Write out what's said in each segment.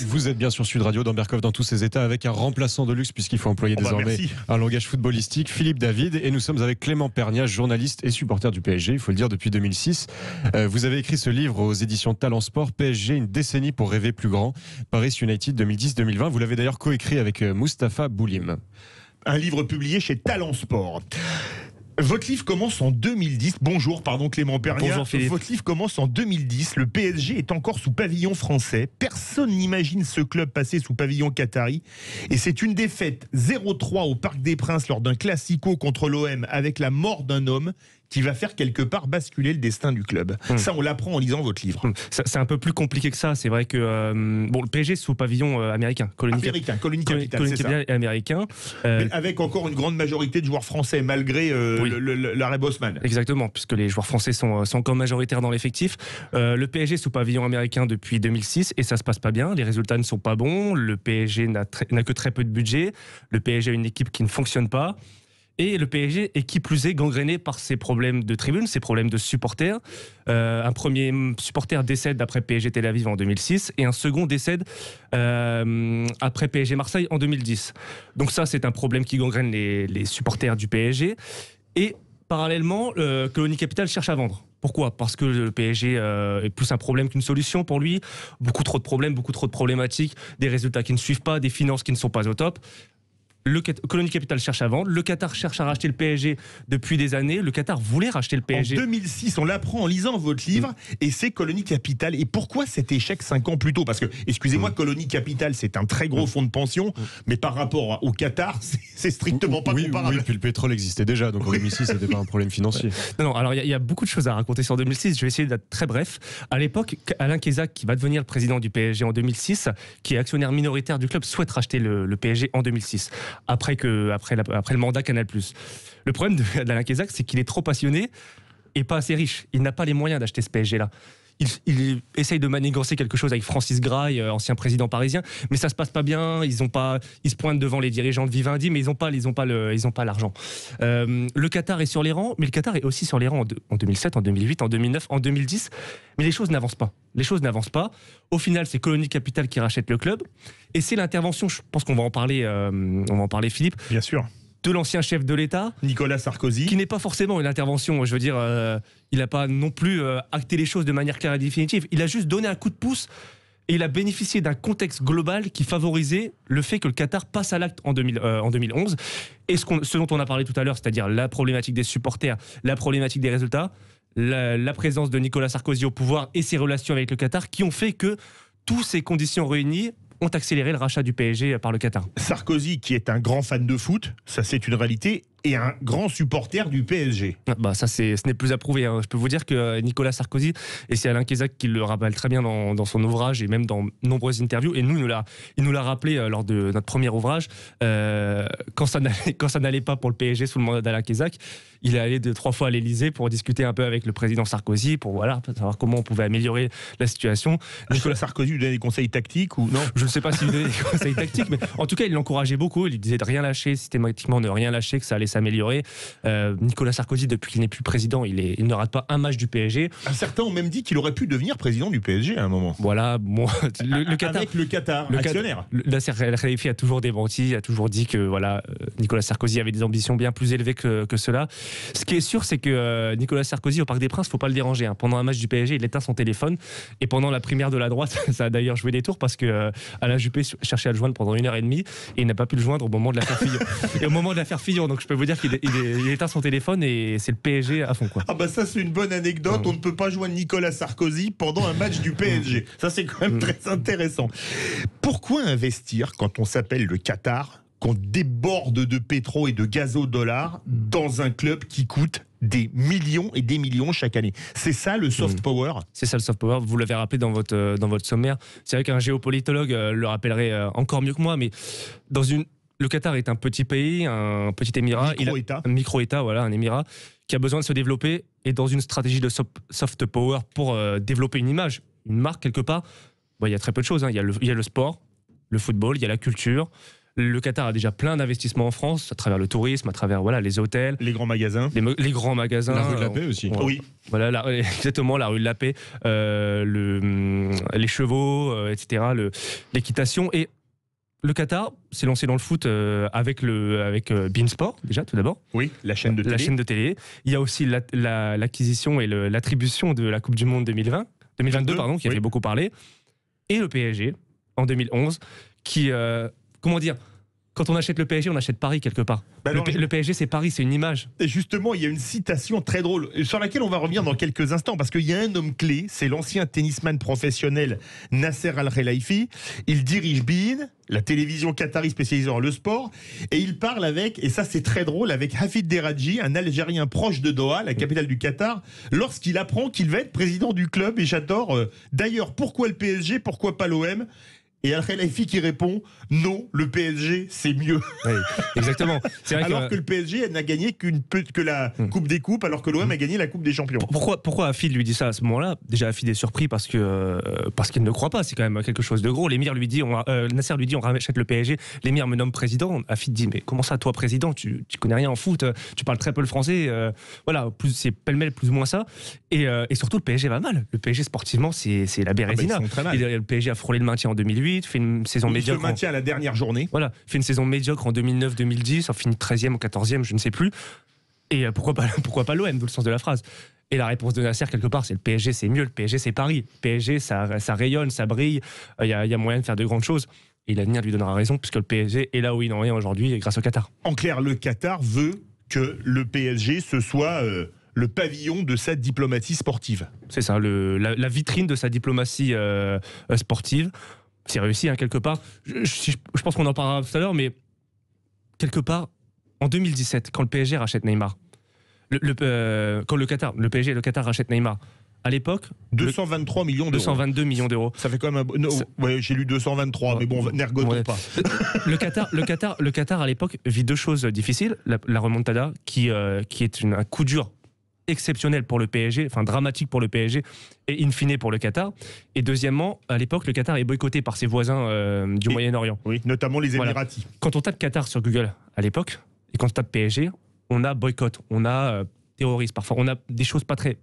Vous êtes bien sur Sud Radio dans Berkov dans tous ses états avec un remplaçant de luxe puisqu'il faut employer désormais un langage footballistique, Philippe David, et nous sommes avec Clément Perniat, journaliste et supporter du PSG, il faut le dire depuis 2006. Vous avez écrit ce livre aux éditions Talent Sport, PSG, une décennie pour rêver plus grand, Paris United 2010-2020. Vous l'avez d'ailleurs coécrit avec Mustapha Boulim. Un livre publié chez Talent Sport. Votre livre commence en 2010. Bonjour, Clément Perniat. Bonjour Philippe. Votre livre commence en 2010. Le PSG est encore sous pavillon français. Personne n'imagine ce club passer sous pavillon qatari. Et c'est une défaite 0-3 au Parc des Princes lors d'un classico contre l'OM avec la mort d'un homme qui va faire quelque part basculer le destin du club. Ça, on l'apprend en lisant votre livre. C'est un peu plus compliqué que ça. C'est vrai que le PSG est sous pavillon américain. Colonie capitale, c'est ça. Américain. Mais avec encore une grande majorité de joueurs français, malgré l'arrêt Bosman. Exactement, puisque les joueurs français sont encore majoritaires dans l'effectif. Le PSG est sous pavillon américain depuis 2006 et ça se passe pas bien. Les résultats ne sont pas bons. Le PSG n'a que très peu de budget. Le PSG a une équipe qui ne fonctionne pas. Et le PSG est qui plus est gangréné par ses problèmes de tribune, ses problèmes de supporters. Un premier supporter décède après PSG Tel Aviv en 2006 et un second décède après PSG Marseille en 2010. Donc ça, c'est un problème qui gangrène les supporters du PSG. Et parallèlement, Colonie Capital cherche à vendre. Pourquoi ? Parce que le PSG est plus un problème qu'une solution pour lui. Beaucoup trop de problèmes, beaucoup trop de problématiques, des résultats qui ne suivent pas, des finances qui ne sont pas au top. Le Colonie Capital cherche à vendre, le Qatar cherche à racheter le PSG depuis des années, le Qatar voulait racheter le PSG. En 2006, on l'apprend en lisant votre livre, et c'est Colonie Capital. Et pourquoi cet échec 5 ans plus tôt ? Parce que, excusez-moi, Colonie Capital, c'est un très gros fonds de pension, mais par rapport au Qatar, c'est strictement pas comparable. Oui, puis le pétrole existait déjà, donc en 2006, c'était pas un problème financier. Non, alors il y a beaucoup de choses à raconter sur 2006, je vais essayer d'être très bref. À l'époque, Alain Kézak, qui va devenir le président du PSG en 2006, qui est actionnaire minoritaire du club, souhaite racheter le PSG en 2006. Après le mandat Canal+. Le problème d'Alain Kézak, c'est qu'il est trop passionné et pas assez riche. Il n'a pas les moyens d'acheter ce PSG-là. Il essaye de manigancer quelque chose avec Francis Graille, ancien président parisien, mais ça se passe pas bien. Ils se pointent devant les dirigeants de Vivendi, mais ils ont pas l'argent. Le Qatar est sur les rangs, mais le Qatar est aussi sur les rangs en 2007, en 2008, en 2009, en 2010. Mais les choses n'avancent pas. Au final, c'est Colonie Capital qui rachète le club, et c'est l'intervention. Je pense qu'on va en parler, Philippe. Bien sûr. De l'ancien chef de l'État, Nicolas Sarkozy, qui n'est pas forcément une intervention, je veux dire, il n'a pas non plus acté les choses de manière claire et définitive, il a juste donné un coup de pouce et il a bénéficié d'un contexte global qui favorisait le fait que le Qatar passe à l'acte en 2011. Et ce dont on a parlé tout à l'heure, c'est-à-dire la problématique des supporters, la problématique des résultats, la présence de Nicolas Sarkozy au pouvoir et ses relations avec le Qatar qui ont fait que toutes ces conditions réunies ont accéléré le rachat du PSG par le Qatar. Sarkozy, qui est un grand fan de foot, ça c'est une réalité, et un grand supporter du PSG. Ça, ce n'est plus à prouver. Je peux vous dire que Nicolas Sarkozy, et c'est Alain Kézak qui le rappelle très bien dans son ouvrage et même dans nombreuses interviews, et il nous l'a rappelé lors de notre premier ouvrage, quand ça n'allait pas pour le PSG sous le mandat d'Alain Kézak, il est allé 2-3 fois à l'Élysée pour discuter un peu avec le président Sarkozy, pour savoir comment on pouvait améliorer la situation. Nicolas Sarkozy lui donnait des conseils tactiques ou non ? Je ne sais pas s'il lui donnait des conseils tactiques, mais en tout cas, il l'encourageait beaucoup. Il lui disait de rien lâcher, systématiquement, de rien lâcher, que ça allait s'améliorer. Nicolas Sarkozy, depuis qu'il n'est plus président, il ne rate pas un match du PSG. Certains ont même dit qu'il aurait pu devenir président du PSG à un moment. Voilà, bon, le Qatar, avec le Qatar, actionnaire. Nasser El-Khelaifi a toujours démenti, a toujours dit que Nicolas Sarkozy avait des ambitions bien plus élevées que cela. Ce qui est sûr, c'est que Nicolas Sarkozy, au Parc des Princes, il ne faut pas le déranger. Pendant un match du PSG, il éteint son téléphone. Et pendant la primaire de la droite, ça a d'ailleurs joué des tours parce que Alain Juppé cherchait à le joindre pendant 1h30 et il n'a pas pu le joindre au moment de l'affaire Fillon. Et au moment de l'affaire Fillon, donc je peux vous dire qu'il éteint son téléphone et c'est le PSG à fond, quoi. Ça c'est une bonne anecdote. On ne peut pas joindre Nicolas Sarkozy pendant un match du PSG. Ça c'est quand même très intéressant. Pourquoi investir quand on s'appelle le Qatar, qu'on déborde de pétrole et de gazodollars dans un club qui coûte des millions et des millions chaque année? C'est ça le soft power? C'est ça le soft power, vous l'avez rappelé dans votre sommaire. C'est vrai qu'un géopolitologue le rappellerait encore mieux que moi, mais le Qatar est un petit pays, un petit émirat. Micro-État. Un micro-État, voilà, un émirat, qui a besoin de se développer et dans une stratégie de soft power pour développer une image, une marque quelque part. Il y a très peu de choses. Il y a le sport, le football, il y a la culture, Le Qatar a déjà plein d'investissements en France, à travers le tourisme, à travers les hôtels, les grands magasins, les grands magasins, la rue de la Paix aussi. Oui. Voilà, exactement, la rue de la Paix, les chevaux, etc., l'équitation. Et le Qatar s'est lancé dans le foot avec Beansport, déjà, tout d'abord. Oui, la chaîne de télé. La chaîne de télé. Il y a aussi l'acquisition et l'attribution de la Coupe du Monde 2022, pardon, qui a fait beaucoup parler. Et le PSG, en 2011, qui... comment dire ? Quand on achète le PSG, on achète Paris quelque part. Le PSG, c'est Paris, c'est une image. Et justement, il y a une citation très drôle sur laquelle on va revenir dans quelques instants parce qu'il y a un homme clé, c'est l'ancien tennisman professionnel Nasser Al-Khelaifi. Il dirige beIN, la télévision qatari spécialisée dans le sport, et il parle avec, et ça c'est très drôle, avec Hafid Deradji, un Algérien proche de Doha, la capitale du Qatar, lorsqu'il apprend qu'il va être président du club. Et j'adore, d'ailleurs, pourquoi le PSG, pourquoi pas l'OM ? Et Al-Khelaifi qui répond non, le PSG c'est mieux. Oui, exactement. C'est vrai alors que le PSG n'a gagné que la Coupe des Coupes, alors que l'OM a gagné la Coupe des Champions. Pourquoi Hafid lui dit ça à ce moment-là ? Déjà, Hafid est surpris parce qu'il ne croit pas. C'est quand même quelque chose de gros. Nasser lui dit on rachète le PSG. L'émir me nomme président. Hafid dit mais comment ça, toi président ? Tu connais rien en foot. Tu parles très peu le français. C'est pêle-mêle plus ou moins ça. Et surtout le PSG va mal. Le PSG sportivement c'est la bérésina. Le PSG a frôlé le maintien en 2008. Fait une saison médiocre. Il se maintient à la dernière journée. Voilà, fait une saison médiocre en 2009-2010, on finit 13e ou 14e, je ne sais plus. Et pourquoi pas l'OM, d'où le sens de la phrase. Et la réponse de Nasser, quelque part, c'est le PSG, c'est mieux, le PSG, c'est Paris. Le PSG, ça rayonne, ça brille, il y a moyen de faire de grandes choses. Et l'avenir lui donnera raison, puisque le PSG est là où il en est aujourd'hui, grâce au Qatar. En clair, le Qatar veut que le PSG, ce soit... le pavillon de sa diplomatie sportive. C'est ça, la vitrine de sa diplomatie sportive. C'est réussi, quelque part. Je pense qu'on en parlera tout à l'heure, mais quelque part, en 2017, quand le PSG rachète Neymar, quand le PSG et le Qatar rachètent Neymar, à l'époque... 223 millions d'euros. 222 millions d'euros. Ça fait quand même... Ouais, j'ai lu 223, mais bon, n'ergotons pas. Le Qatar, à l'époque, vit deux choses difficiles. La remontada, qui est un coup dur exceptionnel pour le PSG, enfin dramatique pour le PSG et in fine pour le Qatar. Et deuxièmement, à l'époque, le Qatar est boycotté par ses voisins du Moyen-Orient. Oui, notamment les Émiratis. Voilà. Quand on tape Qatar sur Google à l'époque, et quand on tape PSG, on a boycott, on a terrorisme, parfois on a des choses pas très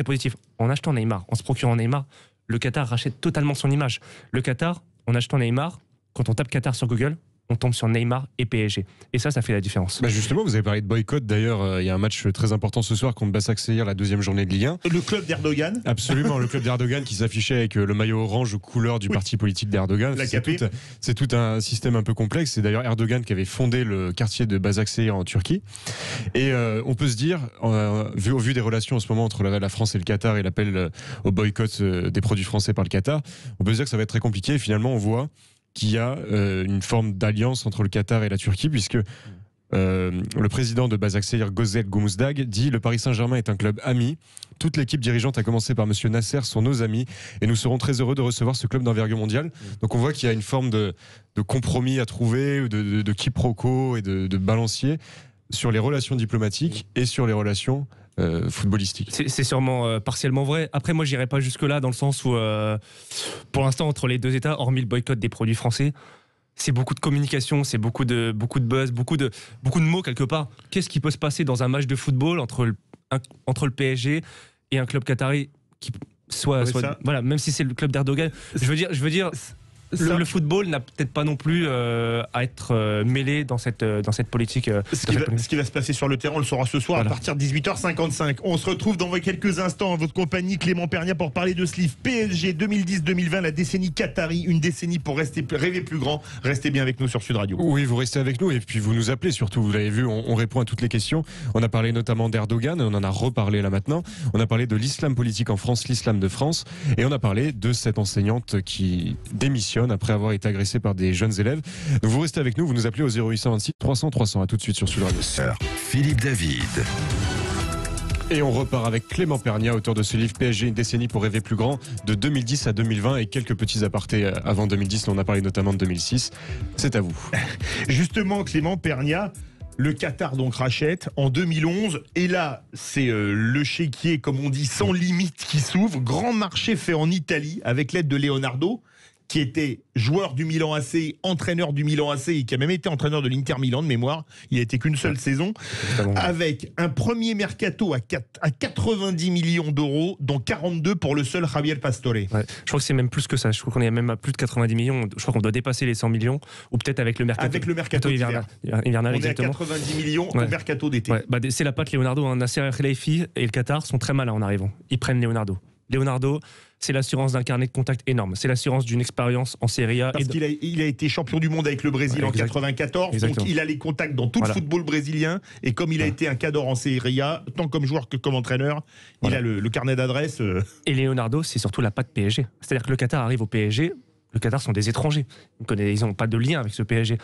positives. En achetant Neymar, en se procurant Neymar, le Qatar rachète totalement son image. Le Qatar, en achetant Neymar, quand on tape Qatar sur Google, on tombe sur Neymar et PSG. Et ça fait la différence. Justement, vous avez parlé de boycott. D'ailleurs, il y a un match très important ce soir contre Başakşehir, la deuxième journée de Ligue 1. Le club d'Erdogan. Absolument, le club d'Erdogan qui s'affichait avec le maillot orange aux couleurs du parti politique d'Erdogan. C'est tout un système un peu complexe. C'est d'ailleurs Erdogan qui avait fondé le quartier de Başakşehir en Turquie. Et on peut se dire, au vu des relations en ce moment entre la France et le Qatar et l'appel au boycott des produits français par le Qatar, on peut se dire que ça va être très compliqué. Et finalement, on voit qu'il y a une forme d'alliance entre le Qatar et la Turquie, puisque le président de Başakşehir, Gözel Gümüşdag, dit « Le Paris Saint-Germain est un club ami. Toute l'équipe dirigeante, à commencer par M. Nasser, sont nos amis, et nous serons très heureux de recevoir ce club d'envergure mondiale. » Donc on voit qu'il y a une forme de compromis à trouver, de quiproquo et de balancier sur les relations diplomatiques et sur les relations footballistique. C'est sûrement partiellement vrai. Après, moi, j'irai pas jusque-là dans le sens où, pour l'instant, entre les deux États, hormis le boycott des produits français, c'est beaucoup de communication, c'est beaucoup de buzz, beaucoup de mots quelque part. Qu'est-ce qui peut se passer dans un match de football entre le PSG et un club qatari qui soit voilà, même si c'est le club d'Erdogan. Je veux dire. Le football n'a peut-être pas non plus à être mêlé dans cette politique. Ce qui va se passer sur le terrain, on le saura ce soir à partir de 18h55. On se retrouve dans quelques instants en votre compagnie, Clément Pernia, pour parler de ce livre PSG 2010-2020, la décennie qatari, une décennie pour rêver plus grand. Restez bien avec nous sur Sud Radio. Oui, vous restez avec nous et puis vous nous appelez surtout. Vous l'avez vu, on répond à toutes les questions. On a parlé notamment d'Erdogan, on en a reparlé là maintenant. On a parlé de l'islam politique en France, l'islam de France, et on a parlé de cette enseignante qui démissionne après avoir été agressée par des jeunes élèves. Donc vous restez avec nous, vous nous appelez au 0826 300 300. À tout de suite sur Sud Radio. Philippe David. Et on repart avec Clément Pernia, auteur de ce livre PSG, une décennie pour rêver plus grand, de 2010 à 2020, et quelques petits apartés avant 2010. On a parlé notamment de 2006. C'est à vous. Justement, Clément Pernia, le Qatar donc rachète en 2011, et là c'est le chéquier, comme on dit, sans limite qui s'ouvre. Grand marché fait en Italie avec l'aide de Leonardo. qui était joueur du Milan AC, entraîneur du Milan AC et qui a même été entraîneur de l'Inter Milan de mémoire. Il a été qu'une seule saison, avec un premier mercato à 90 millions d'euros, dont 42 pour le seul Javier Pastore. Ouais, je crois que c'est même plus que ça. Je crois qu'on est même à plus de 90 millions. Je crois qu'on doit dépasser les 100 millions, ou peut-être avec le mercato. Avec le mercato hivernal, on exactement. Est à 90 millions au mercato d'été. Ouais, c'est la patte Leonardo. Hein. Nasser Al-Khelaifi et le Qatar sont très malins en arrivant. Ils prennent Leonardo. Leonardo, c'est l'assurance d'un carnet de contact énorme. C'est l'assurance d'une expérience en Serie A. Parce qu'il a été champion du monde avec le Brésil en 94. Donc il a les contacts dans tout le football brésilien. Et comme il a été un cadre en Serie A, tant comme joueur que comme entraîneur, il a le carnet d'adresse. Et Leonardo, c'est surtout la patte PSG. C'est-à-dire que le Qatar arrive au PSG. Le Qatar sont des étrangers. Ils n'ont pas de lien avec ce PSG.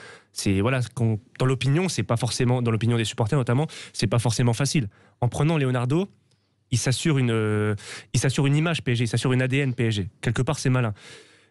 Dans l'opinion, c'est pas forcément, dans l'opinion des supporters notamment, c'est pas forcément facile. En prenant Leonardo, il s'assure une image PSG, il s'assure une ADN PSG. Quelque part, c'est malin.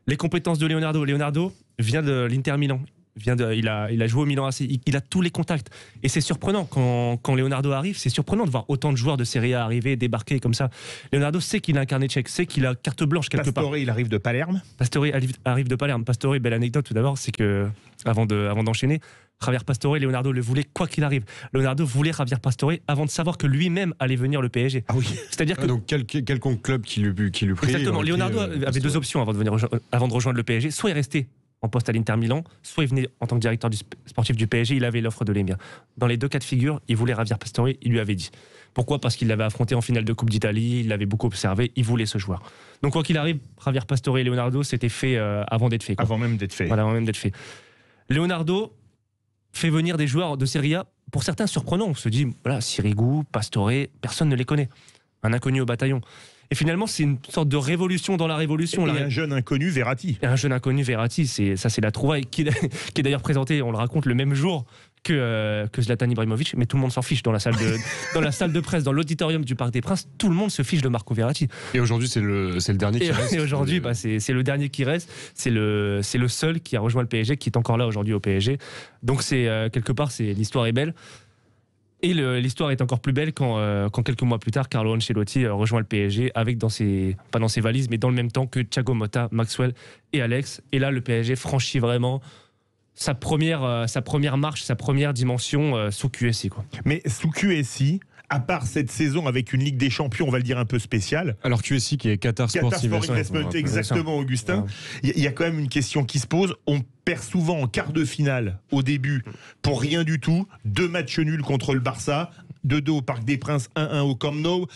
Les compétences de Leonardo. Leonardo vient de l'Inter Milan. Il a joué au Milan AC. Il a tous les contacts. Et c'est surprenant quand Leonardo arrive. C'est surprenant de voir autant de joueurs de Serie A arriver, débarquer comme ça. Leonardo sait qu'il a un carnet de chèques, sait qu'il a carte blanche quelque part. Pastore, il arrive de Palerme. Pastore arrive de Palerme. Pastore, belle anecdote tout d'abord, c'est que avant d'enchaîner, Javier Pastore, Leonardo le voulait quoi qu'il arrive. Leonardo voulait Javier Pastore avant de savoir que lui-même allait venir le PSG. Ah oui. C'est-à-dire que donc quelconque club qui lui prie. Exactement. Leonardo avait deux options avant de rejoindre le PSG. Soit il restait en poste à l'Inter Milan, soit il venait en tant que directeur sportif du PSG. Il avait l'offre de l'Émir. Dans les deux cas de figure, il voulait Javier Pastore. Il lui avait dit. Pourquoi ? Parce qu'il l'avait affronté en finale de Coupe d'Italie. Il l'avait beaucoup observé. Il voulait ce joueur. Donc quoi qu'il arrive, Javier Pastore et Leonardo, c'était fait avant d'être fait. Avant même d'être fait. Voilà, avant même d'être fait. Leonardo fait venir des joueurs de Serie A, pour certains surprenants. On se dit, voilà, Sirigu, Pastore, personne ne les connaît. Un inconnu au bataillon. Et finalement, c'est une sorte de révolution dans la révolution. Et un jeune inconnu, Verratti. Un jeune inconnu, Verratti, c'est la trouvaille qui est d'ailleurs présentée, on le raconte, le même jour que Zlatan Ibrahimovic, mais tout le monde s'en fiche dans la salle de presse, dans l'auditorium du Parc des Princes, tout le monde se fiche de Marco Verratti. Et aujourd'hui, c'est le dernier qui reste. Et aujourd'hui, c'est le dernier qui reste, c'est le seul qui a rejoint le PSG, qui est encore là aujourd'hui au PSG. Donc quelque part, l'histoire est belle. Et l'histoire est encore plus belle quand quelques mois plus tard, Carlo Ancelotti rejoint le PSG avec pas dans ses valises, mais dans le même temps que Thiago Motta, Maxwell et Alex. Et là, le PSG franchit vraiment sa première marche, sa première dimension sous QSI, quoi. Mais sous QSI, à part cette saison avec une Ligue des Champions, on va le dire un peu spéciale. Alors QSI qui est Qatar Sport Investment, exactement, Augustin. Il y a quand même une question qui se pose. On perd souvent en quart de finale au début pour rien du tout. 2 matchs nuls contre le Barça, 2-2 au Parc des Princes, 1-1 au Camp Nou.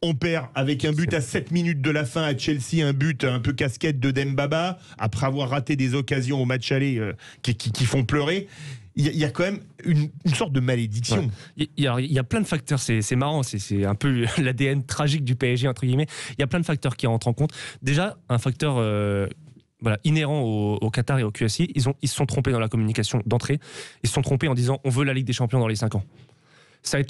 On perd avec un but à 7 minutes de la fin à Chelsea, un but un peu casquette de Dembaba, après avoir raté des occasions au match aller qui font pleurer. Il y a quand même une sorte de malédiction. Ouais. Il y a plein de facteurs, c'est marrant, c'est un peu l'ADN tragique du PSG, entre guillemets. Il y a plein de facteurs qui rentrent en compte. Déjà, un facteur inhérent au Qatar et au QSI, ils se sont trompés dans la communication d'entrée. Ils se sont trompés en disant on veut la Ligue des Champions dans les 5 ans.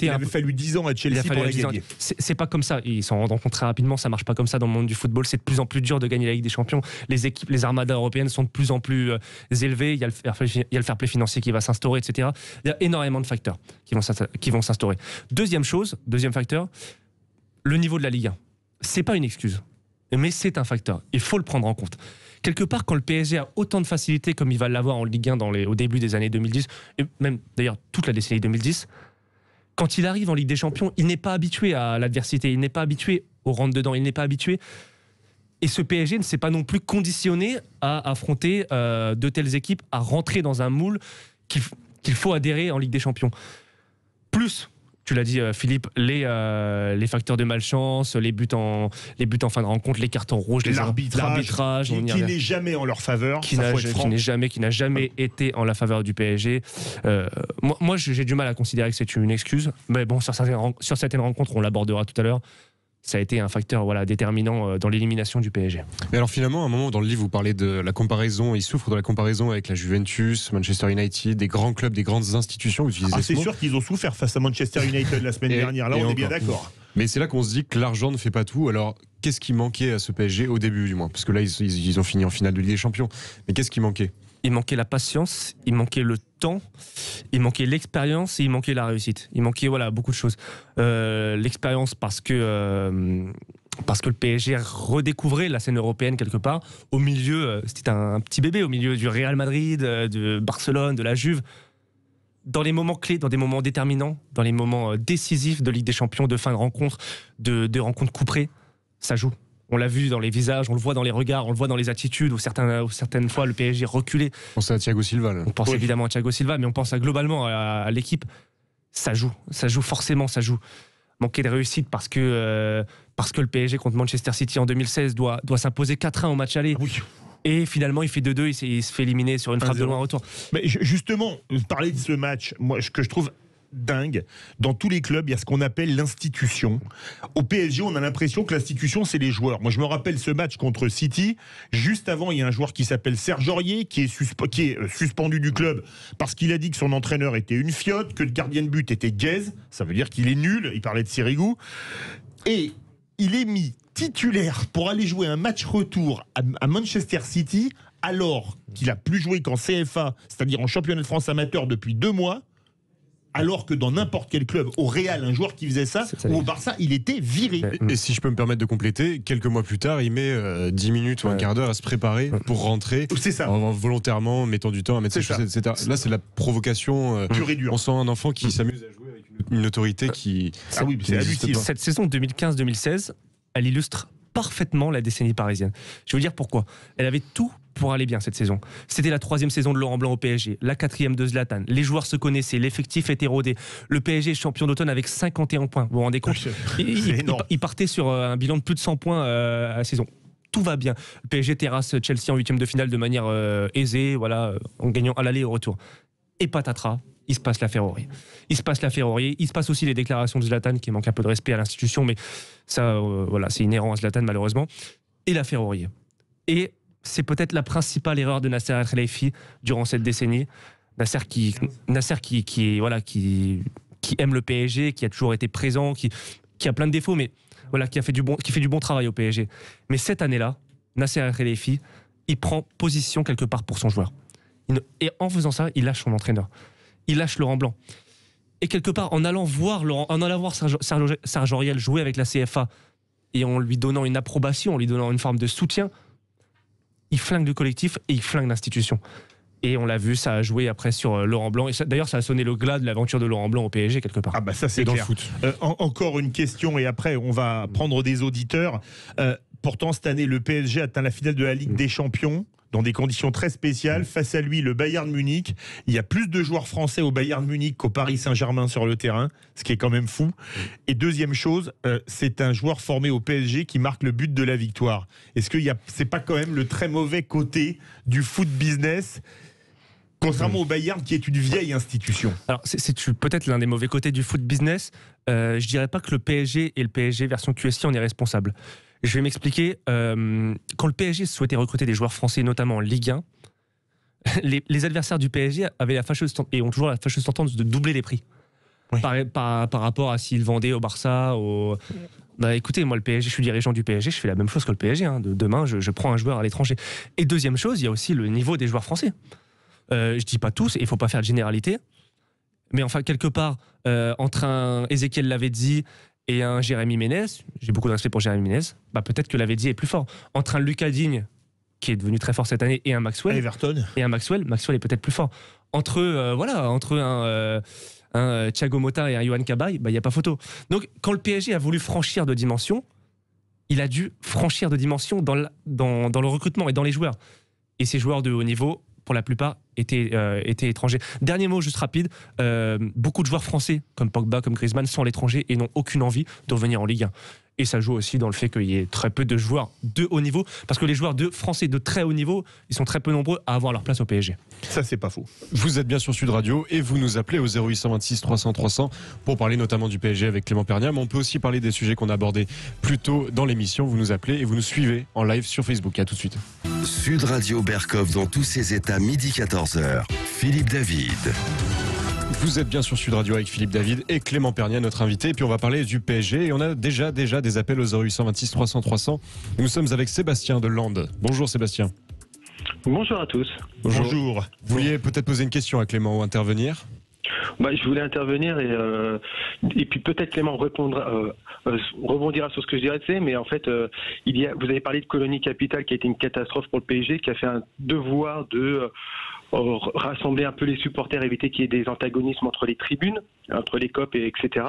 Il avait fallu 10 ans à Chelsea pour la gagner. C'est pas comme ça. Ils s'en rendent compte très rapidement. Ça marche pas comme ça dans le monde du football. C'est de plus en plus dur de gagner la Ligue des Champions. Les équipes, les armadas européennes sont de plus en plus élevées. Il y a le fair play financier qui va s'instaurer, etc. Il y a énormément de facteurs qui vont s'instaurer. Deuxième facteur, le niveau de la Ligue 1. C'est pas une excuse, mais c'est un facteur. Il faut le prendre en compte. Quelque part, quand le PSG a autant de facilité comme il va l'avoir en Ligue 1 au début des années 2010, et même d'ailleurs toute la décennie 2010, quand il arrive en Ligue des Champions, il n'est pas habitué à l'adversité, il n'est pas habitué au rentre-dedans, il n'est pas habitué. Et ce PSG ne s'est pas non plus conditionné à affronter de telles équipes, à rentrer dans un moule qu'il faut adhérer en Ligue des Champions. Plus, tu l'as dit Philippe, les facteurs de malchance, les buts en fin de rencontre, les cartons rouges, l'arbitrage qui n'est jamais en leur faveur, qui n'a jamais été en la faveur du PSG. Moi, j'ai du mal à considérer que c'est une excuse, mais bon, sur certaines rencontres, on l'abordera tout à l'heure. Ça a été un facteur déterminant dans l'élimination du PSG. Mais alors finalement, à un moment dans le livre, vous parlez de la comparaison, il souffre de la comparaison avec la Juventus, Manchester United, des grands clubs, des grandes institutions. C'est sûr qu'ils ont souffert face à Manchester United la semaine dernière, là on est bien d'accord. Mais c'est là qu'on se dit que l'argent ne fait pas tout. Alors qu'est-ce qui manquait à ce PSG au début du moins ? Parce que là, ils ont fini en finale de Ligue des Champions. Mais qu'est-ce qui manquait ? Il manquait la patience, il manquait le temps, il manquait l'expérience et il manquait la réussite. Il manquait beaucoup de choses. L'expérience parce que parce que le PSG redécouvrait la scène européenne quelque part. Au milieu, c'était un petit bébé au milieu du Real Madrid, de Barcelone, de la Juve. Dans les moments clés, dans des moments déterminants, dans les moments décisifs de Ligue des Champions, de fin de rencontre, de rencontres couperées, ça joue. On l'a vu dans les visages, on le voit dans les regards, on le voit dans les attitudes, où certaines fois le PSG reculait. On pense à Thiago Silva. Là. On pense évidemment à Thiago Silva, mais on pense globalement à l'équipe. Ça joue forcément, ça joue. Manquer de réussite parce que le PSG contre Manchester City en 2016 doit s'imposer 4-1 au match aller. Oui. Et finalement, il fait 2-2, il se fait éliminer sur une frappe de loin retour. Mais justement, parler de ce match, moi, ce que je trouve dingue, dans tous les clubs, il y a ce qu'on appelle l'institution. Au PSG, on a l'impression que l'institution, c'est les joueurs. Moi, je me rappelle ce match contre City. Juste avant, il y a un joueur qui s'appelle Serge Aurier, qui est suspendu du club parce qu'il a dit que son entraîneur était une fiotte, que le gardien de but était gaze. Ça veut dire qu'il est nul. Il parlait de Sirigu. Et il est mis titulaire pour aller jouer un match retour à Manchester City, alors qu'il a plus joué qu'en CFA, c'est-à-dire en championnat de France amateur depuis 2 mois, alors que dans n'importe quel club, au Real, un joueur qui faisait ça, ou au Barça, il était viré. Et si je peux me permettre de compléter, quelques mois plus tard, il met 10 minutes ou un quart d'heure à se préparer pour rentrer. C'est ça. Volontairement, mettant du temps à mettre ses choses, etc. Là, c'est la provocation. Pure et dure. On sent un enfant qui s'amuse à jouer avec une autorité qui. Ah oui, c'est hallucinant. Cette saison 2015-2016, elle illustre parfaitement la décennie parisienne. Je vais vous dire pourquoi. Elle avait tout pour aller bien cette saison. C'était la 3e saison de Laurent Blanc au PSG, la 4e de Zlatan. Les joueurs se connaissaient, l'effectif était rodé. Le PSG est champion d'automne avec 51 points. Vous vous rendez compte ? Il partait sur un bilan de plus de 100 points à la saison. Tout va bien. Le PSG terrasse Chelsea en 8e de finale de manière aisée, voilà, en gagnant à l'aller et au retour. Et patatras, il se passe la Ferrari. Il se passe aussi les déclarations de Zlatan qui manquent un peu de respect à l'institution, mais ça, voilà, c'est inhérent à Zlatan malheureusement. Et la Ferrari. Et c'est peut-être la principale erreur de Nasser Al-Khelaifi durant cette décennie. Nasser qui aime le PSG, qui a toujours été présent, qui a plein de défauts, mais voilà, qui fait du bon travail au PSG. Mais cette année-là, Nasser Al-Khelaifi, il prend position quelque part pour son joueur. Et en faisant ça, il lâche son entraîneur. Il lâche Laurent Blanc. Et quelque part, en allant voir Serge Aurier jouer avec la CFA et en lui donnant une approbation, en lui donnant une forme de soutien, il flingue le collectif et il flingue l'institution. Et on l'a vu, ça a joué après sur Laurent Blanc. Et d'ailleurs, ça a sonné le glas de l'aventure de Laurent Blanc au PSG quelque part. Ah bah ça c'est clair. Dans le foot. Encore une question et après on va prendre des auditeurs. Pourtant cette année, le PSG atteint la finale de la Ligue des Champions dans des conditions très spéciales. Face à lui, le Bayern Munich. Il y a plus de joueurs français au Bayern Munich qu'au Paris Saint-Germain sur le terrain, ce qui est quand même fou. Et deuxième chose, c'est un joueur formé au PSG qui marque le but de la victoire. Est-ce que c'est pas quand même le très mauvais côté du foot business, contrairement au Bayern qui est une vieille institution? Alors c'est peut-être l'un des mauvais côtés du foot business. Je dirais pas que le PSG et le PSG version QSI en est responsable. Je vais m'expliquer. Quand le PSG souhaitait recruter des joueurs français, notamment en Ligue 1, les adversaires du PSG avaient la fâcheuse et ont toujours la fâcheuse tendance de doubler les prix. Oui. Par rapport à s'ils vendaient au Barça. Bah écoutez, moi le PSG, je suis dirigeant du PSG, je fais la même chose que le PSG. Demain, je prends un joueur à l'étranger. Et deuxième chose, il y a aussi le niveau des joueurs français. Je dis pas tous, et il faut pas faire de généralité. Mais enfin, quelque part, entre un Ezequiel Lavezzi et un Jérémy Ménez, j'ai beaucoup de respect pour Jérémy Ménez, bah peut-être que Lavezzi est plus fort. Entre un Lucas Digne, qui est devenu très fort cette année, et un Maxwell, Everton. Et un Maxwell est peut-être plus fort. Entre un Thiago Motta et un Yohan Cabaye, bah il y a pas photo. Donc quand le PSG a voulu franchir de dimension, il a dû franchir de dimension dans le recrutement et dans les joueurs. Et ces joueurs de haut niveau, pour la plupart, étaient étrangers. Dernier mot, juste rapide. Beaucoup de joueurs français, comme Pogba, comme Griezmann, sont à l'étranger et n'ont aucune envie de revenir en Ligue 1. Et ça joue aussi dans le fait qu'il y ait très peu de joueurs de haut niveau, parce que les joueurs français de très haut niveau, ils sont très peu nombreux à avoir leur place au PSG. Ça, c'est pas faux. Vous êtes bien sur Sud Radio et vous nous appelez au 0826 300 300 pour parler notamment du PSG avec Clément Pernia, mais on peut aussi parler des sujets qu'on a abordés plus tôt dans l'émission. Vous nous appelez et vous nous suivez en live sur Facebook. À tout de suite. Sud Radio Berkov dans tous ses états, midi 14h. Philippe David. Vous êtes bien sur Sud Radio avec Philippe David et Clément Pernia, notre invité. Et puis on va parler du PSG. Et on a déjà des appels au 0826 300 300. Et nous sommes avec Sébastien de Lande. Bonjour Sébastien. Bonjour à tous. Bonjour. Vous vouliez peut-être poser une question à Clément ou intervenir ? Je voulais intervenir et puis peut-être Clément rebondira sur ce que je dirais, mais en fait, vous avez parlé de Colonie Capital qui a été une catastrophe pour le PSG, qui a fait un devoir de rassembler un peu les supporters, éviter qu'il y ait des antagonismes entre les tribunes, entre les COP, etc.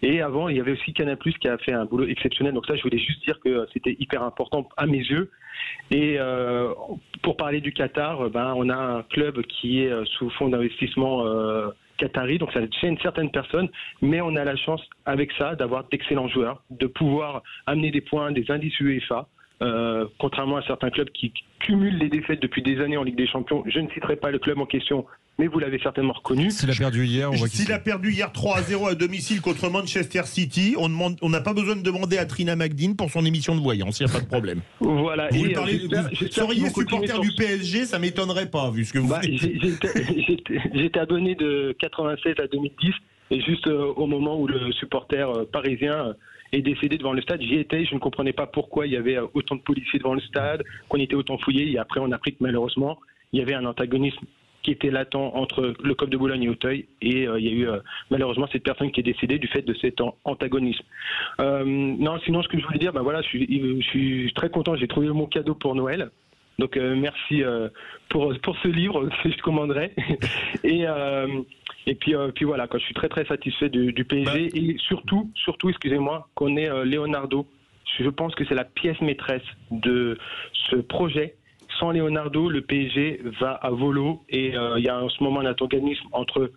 Et avant, il y avait aussi Canal+, qui a fait un boulot exceptionnel. Donc ça, je voulais juste dire que c'était hyper important à mes yeux. Et pour parler du Qatar, on a un club qui est sous fonds d'investissement qatari, donc ça gêne certaines personnes, mais on a la chance avec ça d'avoir d'excellents joueurs, de pouvoir amener des points, des indices UEFA. Contrairement à certains clubs qui cumulent les défaites depuis des années en Ligue des Champions. Je ne citerai pas le club en question, mais vous l'avez certainement reconnu. S'il a perdu hier, S'il a perdu hier 3-0 à domicile contre Manchester City, on n'a pas besoin de demander à Trina McDean pour son émission de voyance, il n'y a pas de problème. Voilà. Vous seriez supporter du PSG, ça m'étonnerait pas, vu ce que vous dites. J'étais abonné de 96 à 2010, et juste au moment où le supporter parisien est décédé devant le stade, j'y étais, je ne comprenais pas pourquoi il y avait autant de policiers devant le stade, qu'on était autant fouillés, et après on a appris que malheureusement il y avait un antagonisme qui était latent entre le COP de Boulogne et Auteuil, et il y a eu malheureusement cette personne qui est décédée du fait de cet antagonisme. Non, sinon ce que je voulais dire, je suis très content, j'ai trouvé mon cadeau pour Noël. Donc merci pour ce livre que je commanderai. Et puis voilà, je suis très très satisfait du PSG et surtout, excusez-moi, qu'on ait Leonardo. Je pense que c'est la pièce maîtresse de ce projet. Sans Leonardo, le PSG va à volo et il y a en ce moment un antagonisme entre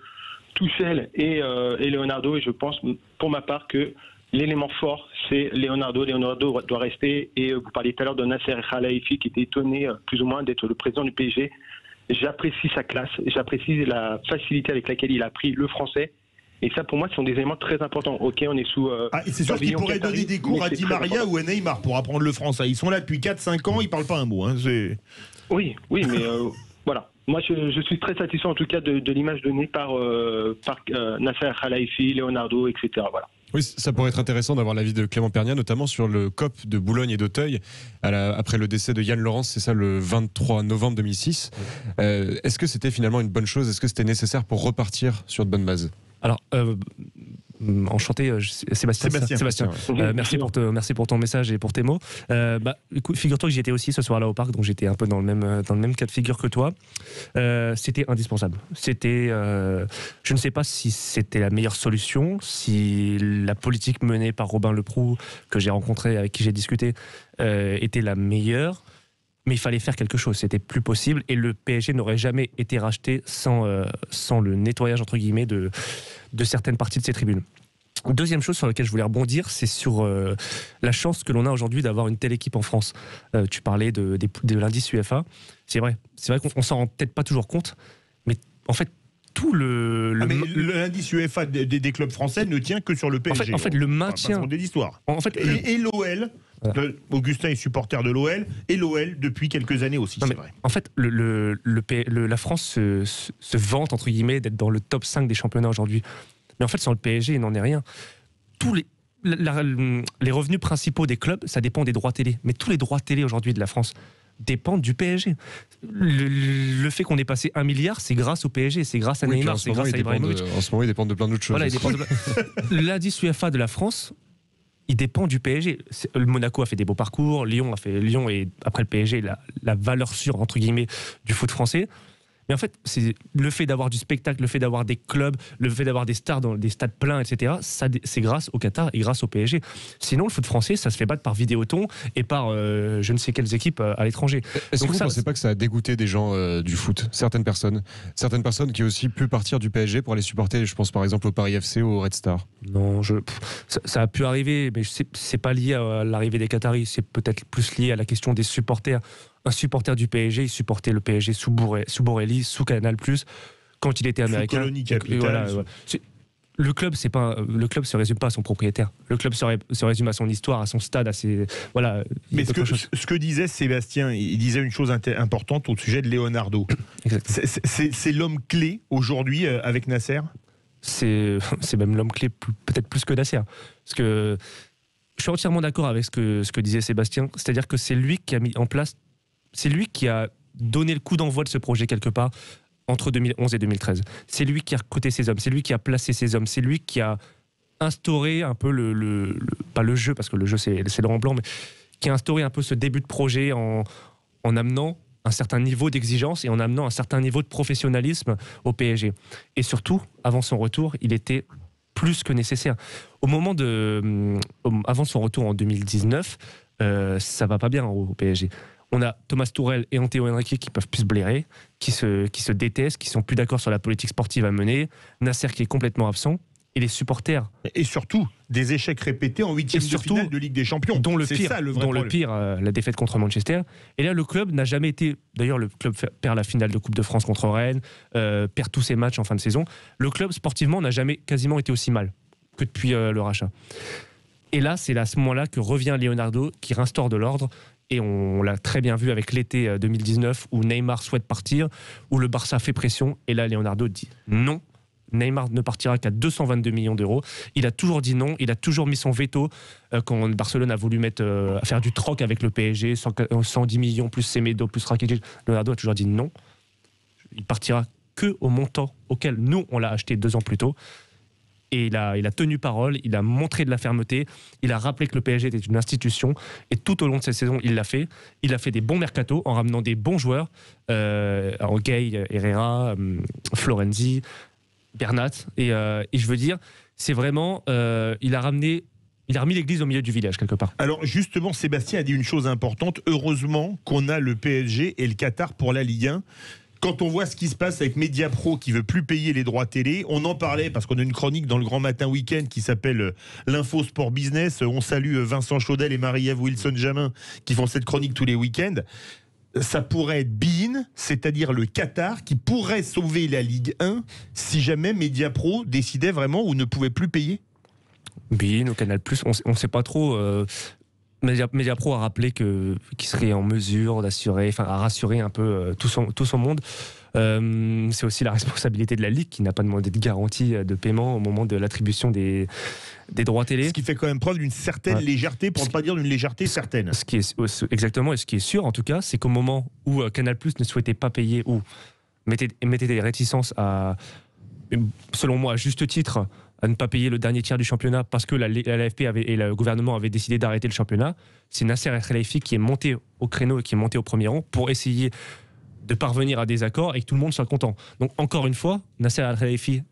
Tuchel et Leonardo, et je pense pour ma part que l'élément fort, c'est Leonardo. Leonardo doit rester, et vous parliez tout à l'heure de Nasser Khelaifi qui était étonné plus ou moins d'être le président du PSG. J'apprécie sa classe, j'apprécie la facilité avec laquelle il a appris le français. Et ça, pour moi, ce sont des éléments très importants. Ok, on est sous... et c'est sûr qu'il pourrait donner des cours à Di Maria ou à Neymar pour apprendre le français. Ils sont là depuis 4-5 ans, ils ne parlent pas un mot. Hein, oui, mais voilà. Moi, je suis très satisfait en tout cas de l'image donnée par Nasser Khelaifi, Leonardo, etc. Voilà. Oui, ça pourrait être intéressant d'avoir l'avis de Clément Pernia, notamment sur le COP de Boulogne et d'Auteuil, après le décès de Yann Laurence, c'est ça, le 23 novembre 2006. Est-ce que c'était finalement une bonne chose? Est-ce que c'était nécessaire pour repartir sur de bonnes bases? Alors, enchanté, Sébastien. Ouais. Merci pour ton message et pour tes mots. Écoute, figure-toi que j'y étais aussi ce soir-là au parc, donc j'étais un peu dans le même cas de figure que toi. C'était indispensable. Je ne sais pas si c'était la meilleure solution, si la politique menée par Robin Leproux, que j'ai rencontré, avec qui j'ai discuté, était la meilleure. Mais il fallait faire quelque chose, c'était plus possible, et le PSG n'aurait jamais été racheté sans le nettoyage entre guillemets de certaines parties de ses tribunes. Deuxième chose sur laquelle je voulais rebondir, c'est sur la chance que l'on a aujourd'hui d'avoir une telle équipe en France. Tu parlais de l'indice UEFA, c'est vrai qu'on s'en rend peut-être pas toujours compte, mais en fait tout l'indice UEFA des clubs français ne tient que sur le PSG. En fait le maintien des histoires. En fait, et l'OL. Voilà. Augustin est supporter de l'OL, et l'OL depuis quelques années aussi, c'est vrai. En fait, la France se vante, entre guillemets, d'être dans le top 5 des championnats aujourd'hui. Mais en fait, sans le PSG, il n'en est rien. Les revenus principaux des clubs, ça dépend des droits télé. Mais tous les droits télé aujourd'hui de la France dépendent du PSG. Le fait qu'on ait passé 1 milliard, c'est grâce au PSG, c'est grâce à Neymar, c'est grâce à Ibrahimovic. En ce moment, ils dépendent de plein d'autres choses. Voilà, l'indice UEFA de la France, il dépend du PSG. Le Monaco a fait des beaux parcours, Lyon est, après le PSG, la valeur sûre, entre guillemets, du foot français. Mais en fait, c'est le fait d'avoir du spectacle, le fait d'avoir des clubs, le fait d'avoir des stars dans des stades pleins, etc., c'est grâce au Qatar et grâce au PSG. Sinon, le foot français, ça se fait battre par Vidéoton et par je ne sais quelles équipes à l'étranger. Est-ce que vous ne pensez pas que ça a dégoûté des gens du foot, certaines personnes qui ont aussi pu partir du PSG pour aller supporter, je pense par exemple au Paris FC ou au Red Star? Non, ça a pu arriver, mais c'est pas lié à l'arrivée des Qataris, c'est peut-être plus lié à la question des supporters. Un supporter du PSG, il supportait le PSG sous Borelli, sous Canal+, quand il était américain. Sous Colonie Capital. Voilà. Le club se résume pas à son propriétaire. Le club se résume à son histoire, à son stade, à ses voilà. Mais ce que disait Sébastien, il disait une chose importante au sujet de Leonardo. C'est l'homme clé aujourd'hui avec Nasser. C'est même l'homme clé peut-être plus que Nasser, parce que je suis entièrement d'accord avec ce que disait Sébastien. C'est-à-dire que c'est lui qui a mis en place. C'est lui qui a donné le coup d'envoi de ce projet quelque part entre 2011 et 2013. C'est lui qui a recruté ses hommes, c'est lui qui a placé ses hommes, c'est lui qui a instauré un peu pas le jeu, parce que le jeu c'est Laurent Blanc, mais qui a instauré un peu ce début de projet en amenant un certain niveau d'exigence et en amenant un certain niveau de professionnalisme au PSG. Et surtout, avant son retour, il était plus que nécessaire. Avant son retour en 2019, ça va pas bien au PSG. On a Thomas Tuchel et Antero Henrique qui peuvent plus se blairer, qui se détestent, qui sont plus d'accord sur la politique sportive à mener. Nasser qui est complètement absent. Et les supporters. Et surtout, des échecs répétés en huitième de finale de Ligue des Champions. Dont le pire, la défaite contre Manchester. Et là, le club n'a jamais été... D'ailleurs, le club perd la finale de Coupe de France contre Rennes, perd tous ses matchs en fin de saison. Le club, sportivement, n'a jamais quasiment été aussi mal que depuis le rachat. Et là, c'est à ce moment-là que revient Leonardo, qui restaure de l'ordre. Et on l'a très bien vu avec l'été 2019, où Neymar souhaite partir, où le Barça fait pression. Et là, Leonardo dit non. Neymar ne partira qu'à 222 millions d'euros. Il a toujours dit non, il a toujours mis son veto quand Barcelone a voulu faire du troc avec le PSG, 110 millions plus Semedo plus Rakitic. Leonardo a toujours dit non. Il partira que au montant auquel nous on l'a acheté 2 ans plus tôt. Et il a tenu parole, il a montré de la fermeté, il a rappelé que le PSG était une institution, et tout au long de cette saison, il l'a fait. Il a fait des bons mercatos en ramenant des bons joueurs, Gay, Herrera, Florenzi, Bernat, et je veux dire, c'est vraiment, il a remis l'église au milieu du village quelque part. Alors justement, Sébastien a dit une chose importante. Heureusement qu'on a le PSG et le Qatar pour la Ligue 1. Quand on voit ce qui se passe avec Mediapro qui veut plus payer les droits télé, on en parlait parce qu'on a une chronique dans le Grand Matin Week-end qui s'appelle l'Info Sport Business. On salue Vincent Chaudel et Marie-Ève Wilson-Jamin qui font cette chronique tous les week-ends. Ça pourrait être Bein, c'est-à-dire le Qatar, qui pourrait sauver la Ligue 1 si jamais Mediapro décidait vraiment ou ne pouvait plus payer. Bein ou Canal+, on ne sait pas trop. Mediapro a rappelé qu'il serait en mesure à rassurer un peu tout son monde. C'est aussi la responsabilité de la Ligue qui n'a pas demandé de garantie de paiement au moment de l'attribution des droits télé. Ce qui fait quand même preuve d'une certaine légèreté, pour ne pas dire d'une légèreté certaine. Exactement, et ce qui est sûr en tout cas, c'est qu'au moment où Canal+ ne souhaitait pas payer ou mettait des réticences à, selon moi à juste titre, à ne pas payer le dernier tiers du championnat parce que la LFP et le gouvernement avaient décidé d'arrêter le championnat, c'est Nasser El-Khelaifi qui est monté au créneau et qui est monté au premier rang pour essayer de parvenir à des accords et que tout le monde soit content. Donc encore une fois, Nasser El-Khelaifi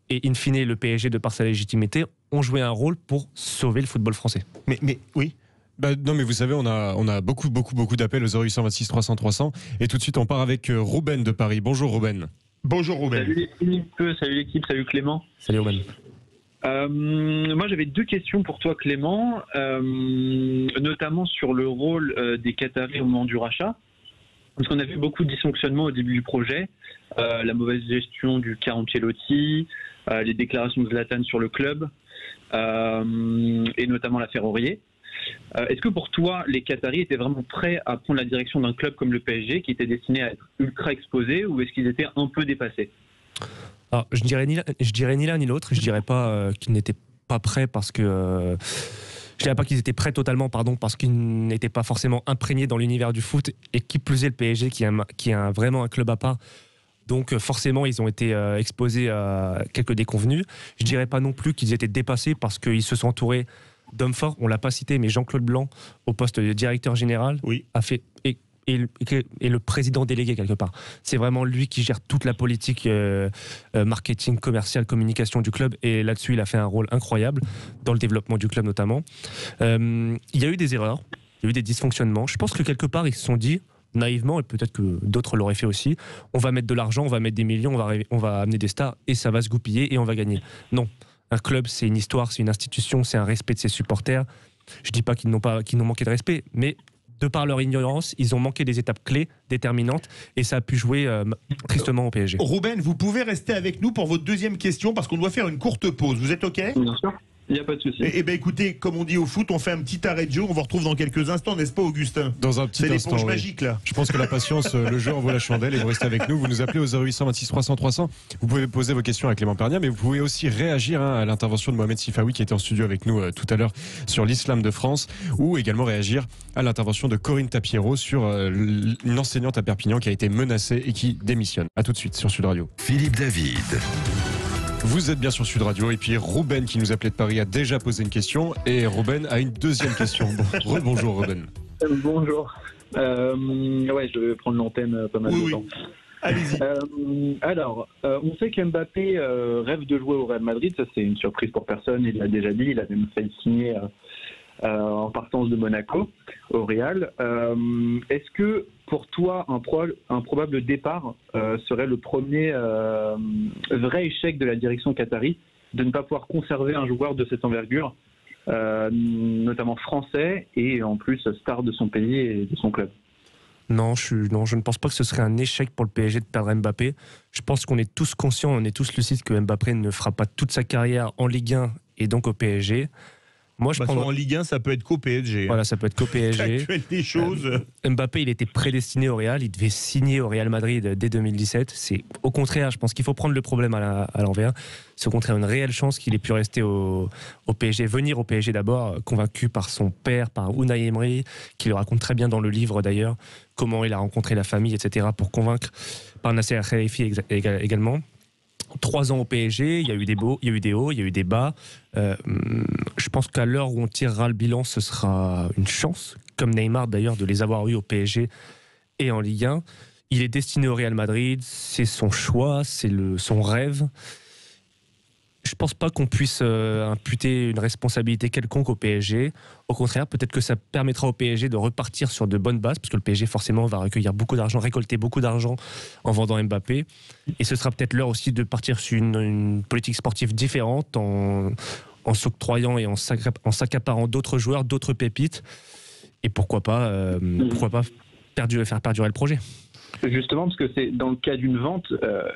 et in fine le PSG de par sa légitimité ont joué un rôle pour sauver le football français. Mais oui. Non mais vous savez, on a beaucoup d'appels au 0826 300 300 et tout de suite on part avec Ruben de Paris. Bonjour Ruben. Bonjour Ruben. Salut l'équipe, salut Clément. Salut Ruben. Moi j'avais 2 questions pour toi Clément, notamment sur le rôle des Qataris au moment du rachat. Parce qu'on a vu beaucoup de dysfonctionnements au début du projet, la mauvaise gestion du cas Ancelotti, les déclarations de Zlatan sur le club, et notamment l'affaire Aurier. Est-ce que pour toi, les Qataris étaient vraiment prêts à prendre la direction d'un club comme le PSG, qui était destiné à être ultra exposé, ou est-ce qu'ils étaient un peu dépassés ? Alors, je dirais ni l'un ni l'autre. Je dirais pas qu'ils n'étaient pas prêts parce que... je dirais pas qu'ils étaient prêts totalement, parce qu'ils n'étaient pas forcément imprégnés dans l'univers du foot, et qui plus est le PSG qui est vraiment un club à part. Donc forcément, ils ont été exposés à quelques déconvenus. Je dirais pas non plus qu'ils étaient dépassés parce qu'ils se sont entourés d'hommes forts. On l'a pas cité, mais Jean-Claude Blanc, au poste de directeur général, a fait... Et le président délégué quelque part. C'est vraiment lui qui gère toute la politique marketing, commercial, communication du club, et là-dessus il a fait un rôle incroyable dans le développement du club notamment. Il y a eu des erreurs, il y a eu des dysfonctionnements. Je pense que quelque part ils se sont dit naïvement, et peut-être que d'autres l'auraient fait aussi, on va mettre de l'argent, on va mettre des millions, on va amener des stars et ça va se goupiller et on va gagner. Non, un club c'est une histoire, c'est une institution, c'est un respect de ses supporters. Je dis pas qu'ils n'ont manqué de respect, mais de par leur ignorance, ils ont manqué des étapes clés, déterminantes, et ça a pu jouer tristement au PSG. Ruben, vous pouvez rester avec nous pour votre deuxième question, parce qu'on doit faire une courte pause. Vous êtes OK ? Bien sûr. Il n'y a pas de souci. Eh bien, écoutez, comme on dit au foot, on fait un petit arrêt de jeu. On vous retrouve dans quelques instants, n'est-ce pas, Augustin? Dans un petit instant. C'est l'éponge magique, là. Je pense que la patience, le jeu envoie la chandelle et vous restez avec nous. Vous nous appelez au 0826 300 300. Vous pouvez poser vos questions à Clément Pernia, mais vous pouvez aussi réagir à l'intervention de Mohamed Sifaoui qui était en studio avec nous tout à l'heure sur l'islam de France, ou également réagir à l'intervention de Corinne Tapiero sur une enseignante à Perpignan qui a été menacée et qui démissionne. À tout de suite sur Sud Radio. Philippe David. Vous êtes bien sur Sud Radio et puis Ruben qui nous appelait de Paris a déjà posé une question et Ruben a une deuxième question. Bonjour Ruben. Bonjour. Ouais, je vais prendre l'antenne pas mal de temps. Allez-y. Alors, on sait qu'Mbappé rêve de jouer au Real Madrid. Ça, c'est une surprise pour personne. Il l'a déjà dit. Il a même fait signer en partance de Monaco au Real. Est-ce que pour toi, un probable départ serait le premier vrai échec de la direction qatari de ne pas pouvoir conserver un joueur de cette envergure, notamment français et en plus star de son pays et de son club? Non, je ne pense pas que ce serait un échec pour le PSG de perdre Mbappé. Je pense qu'on est tous conscients, on est tous lucides que Mbappé ne fera pas toute sa carrière en Ligue 1 et donc au PSG. Moi, En Ligue 1, ça peut être qu'au PSG. Voilà, ça peut être qu'au PSG. Des choses. Mbappé, il était prédestiné au Real. Il devait signer au Real Madrid dès 2017. C'est au contraire, je pense qu'il faut prendre le problème à l'envers. C'est au contraire une réelle chance qu'il ait pu rester au PSG, venir au PSG d'abord, convaincu par son père, par Unai Emery, qui le raconte très bien dans le livre d'ailleurs, comment il a rencontré la famille, etc., pour convaincre, par Nasser Al-Khelaifi également. 3 ans au PSG, il y a eu des hauts, il y a eu des bas. Je pense qu'à l'heure où on tirera le bilan, ce sera une chance, comme Neymar d'ailleurs, de les avoir eu au PSG et en Ligue 1. Il est destiné au Real Madrid, c'est son choix, c'est son rêve. Je ne pense pas qu'on puisse imputer une responsabilité quelconque au PSG. Au contraire, peut-être que ça permettra au PSG de repartir sur de bonnes bases, parce que le PSG forcément va recueillir beaucoup d'argent, récolter beaucoup d'argent en vendant Mbappé. Et ce sera peut-être l'heure aussi de partir sur une politique sportive différente, en s'octroyant et en s'accaparant d'autres joueurs, d'autres pépites. Et pourquoi pas faire perdurer le projet. Justement, parce que c'est dans le cas d'une vente,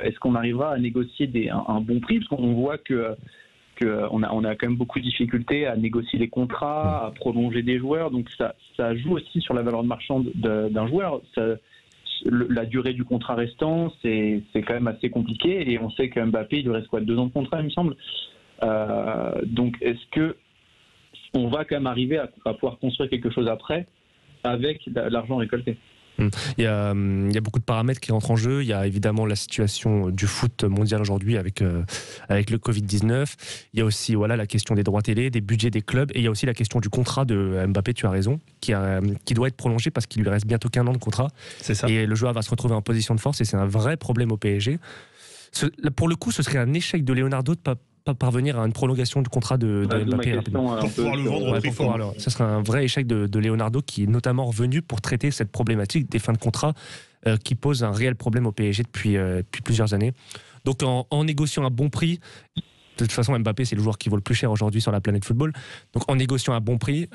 est-ce qu'on arrivera à négocier un bon prix? Parce qu'on voit qu'on a quand même beaucoup de difficultés à négocier les contrats, à prolonger des joueurs. Donc ça joue aussi sur la valeur de marchand d'un joueur. La durée du contrat restant, c'est quand même assez compliqué. Et on sait que Mbappé, il lui reste 2 ans de contrat, il me semble. Donc est-ce que on va quand même arriver à pouvoir construire quelque chose après avec l'argent récolté? Il y a beaucoup de paramètres qui rentrent en jeu. Il y a évidemment la situation du foot mondial aujourd'hui avec le Covid-19. Il y a aussi la question des droits télé, des budgets des clubs. Et il y a aussi la question du contrat de Mbappé, tu as raison, qui doit être prolongé parce qu'il lui reste bientôt qu'1 an de contrat. C'est ça. Et le joueur va se retrouver en position de force et c'est un vrai problème au PSG. Pour le coup, ce serait un échec de Leonardo de pas parvenir à une prolongation de contrat de Mbappé rapidement. Pour pouvoir le vendre au prix fort. Ça serait un vrai échec de Leonardo qui est notamment revenu pour traiter cette problématique des fins de contrat qui pose un réel problème au PSG depuis plusieurs années. Donc en négociant un bon prix, de toute façon Mbappé c'est le joueur qui vaut le plus cher aujourd'hui sur la planète football, donc en négociant un bon prix,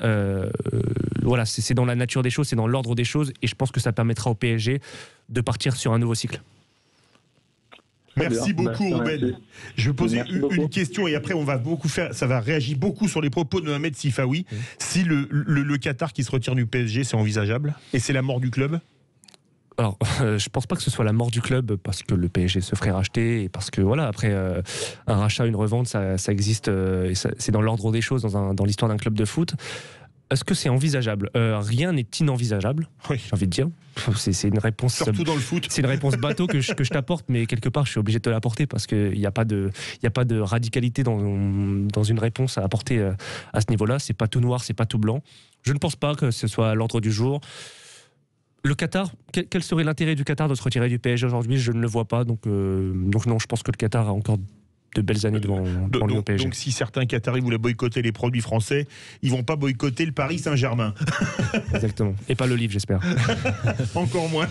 c'est dans la nature des choses, c'est dans l'ordre des choses et je pense que ça permettra au PSG de partir sur un nouveau cycle. Merci beaucoup, Ruben. Je vais poser une question et après on va ça va réagir beaucoup sur les propos de Mohamed Sifaoui. Si le Qatar qui se retire du PSG, c'est envisageable et c'est la mort du club? Alors, je pense pas que ce soit la mort du club parce que le PSG se ferait racheter et parce que après un rachat, une revente, ça existe et c'est dans l'ordre des choses dans l'histoire d'un club de foot. Est-ce que c'est envisageable? Rien n'est inenvisageable, j'ai envie de dire. C'est une réponse. Surtout dans le foot. C'est une réponse bateau que je t'apporte, mais quelque part, je suis obligé de te l'apporter parce qu'il n'y a pas de radicalité dans une réponse à apporter à ce niveau-là. C'est pas tout noir, c'est pas tout blanc. Je ne pense pas que ce soit à l'ordre du jour. Le Qatar, quel serait l'intérêt du Qatar de se retirer du PSG aujourd'hui? Je ne le vois pas. Donc non, je pense que le Qatar a encore de belles années devant lui au PSG. Donc si certains Qataris voulaient boycotter les produits français, ils vont pas boycotter le Paris Saint-Germain. Exactement. Et pas le livre, j'espère. Encore moins.